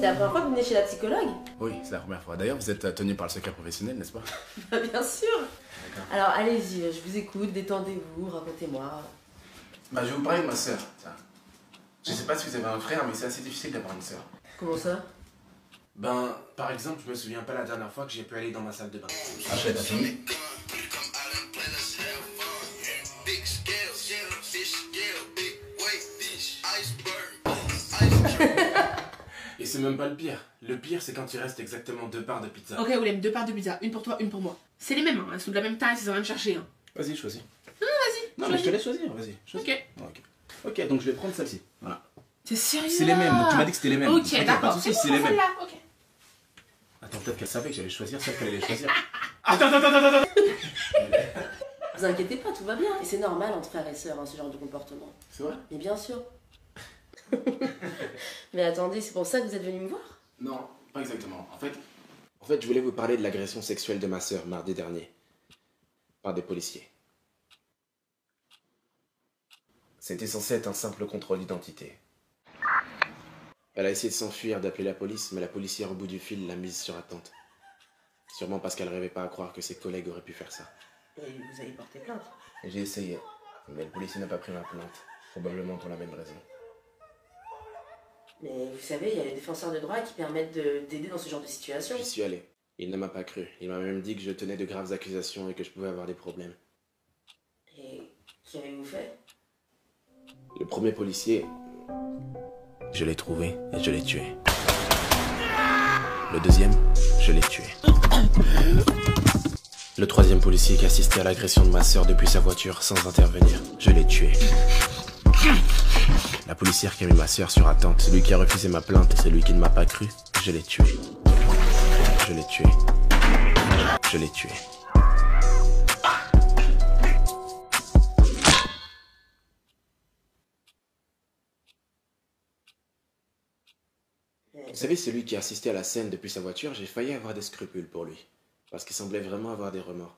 C'est la première fois que vous venez chez la psychologue? Oui, c'est la première fois. D'ailleurs, vous êtes tenu par le secret professionnel, n'est-ce pas? Bah, bien sûr. D'accord. Alors allez-y, je vous écoute, détendez-vous, racontez-moi. Bah, je vais vous parler de ma sœur. Tiens. Je sais pas si vous avez un frère, mais c'est assez difficile d'avoir une sœur. Comment ça? Ben, par exemple, je me souviens pas la dernière fois que j'ai pu aller dans ma salle de bain. Après, t'as filmé? Et c'est même pas le pire. Le pire, c'est quand il reste exactement 2 parts de pizza. Ok, Willem, 2 parts de pizza, une pour toi, une pour moi. C'est les mêmes, hein, elles sont de la même taille, c'est rien de chercher. Hein. Vas-y, choisis. Vas-y, Non, mais je te laisse choisir, vas-y. choisis. Ok. Ok, donc je vais prendre celle-ci. Voilà. T'es sérieux? C'est les mêmes, tu m'as dit que c'était les mêmes. Ok, pas d'accord. de soucis, C'est c'est bon, les mêmes. celle-là, ok. Attends, peut-être qu'elle savait que j'allais choisir celle qu'elle allait choisir. Vous inquiétez pas, tout va bien. Et c'est normal entre frères et sœurs, hein, ce genre de comportement. C'est vrai? Mais bien sûr. Mais attendez, c'est pour ça que vous êtes venu me voir? Non, pas exactement. En fait, Je voulais vous parler de l'agression sexuelle de ma sœur mardi dernier, par des policiers. C'était censé être un simple contrôle d'identité. Elle a essayé de s'enfuir, d'appeler la police, mais la policière au bout du fil l'a mise sur attente. Sûrement parce qu'elle rêvait pas à croire que ses collègues auraient pu faire ça. Et vous avez porté plainte? J'ai essayé, mais le policier n'a pas pris ma plainte, probablement pour la même raison. Mais vous savez, il y a les défenseurs de droit qui permettent d'aider dans ce genre de situation. J'y suis allé. Il ne m'a pas cru. Il m'a même dit que je tenais de graves accusations et que je pouvais avoir des problèmes. Et qu'avez-vous fait? Le premier policier, je l'ai trouvé et je l'ai tué. Le deuxième, je l'ai tué. Le troisième policier qui assistait à l'agression de ma sœur depuis sa voiture sans intervenir, je l'ai tué. La policière qui a mis ma sœur sur attente, celui qui a refusé ma plainte et celui qui ne m'a pas cru, je l'ai tué. Je l'ai tué. Je l'ai tué. Vous savez, celui qui a assisté à la scène depuis sa voiture, j'ai failli avoir des scrupules pour lui. Parce qu'il semblait vraiment avoir des remords.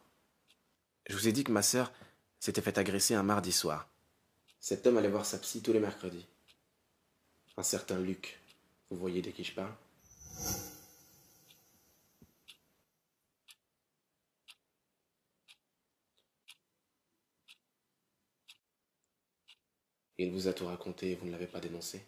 Je vous ai dit que ma sœur s'était fait agresser un mardi soir. Cet homme allait voir sa psy tous les mercredis. Un certain Luc. Vous voyez de qui je parle? Il vous a tout raconté et vous ne l'avez pas dénoncé?